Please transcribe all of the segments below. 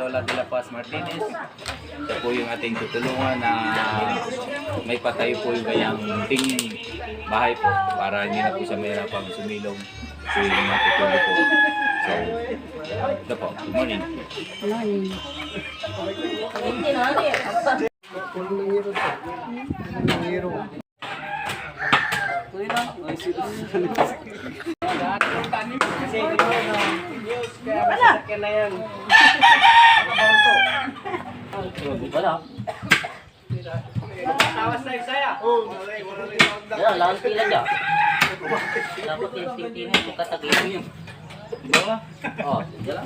Lola de la Paz Martinez. Ito po yung ating tutulungan na may patayo po yung kanyang munting bahay po para hindi na po siya mahirapang sumilong so yung matutulog po. So, ito po. Good morning. Tawas na saya. Ya, lawan pila dia. Dapat yung safety mo katagin yun. Oh, jalan.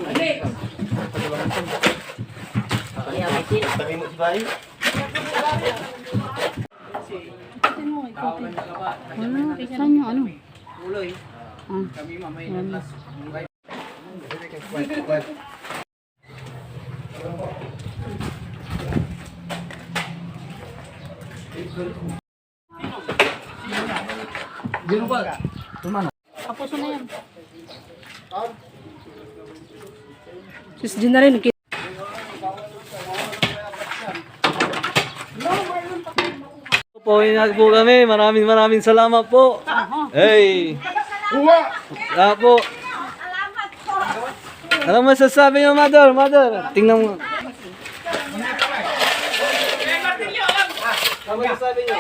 Kali ang itin. Tabi mo si Bayi. Saan yung ano? Uloy. Kami mamay na last. Gino ba? Tumana. Tapos na yan. Sis din na rin. Po, ingat po kami. Maraming salamat po. Hey. Salamat po. Ano masasabi niyo, mother? Tingnan mo. Ano masasabi niyo?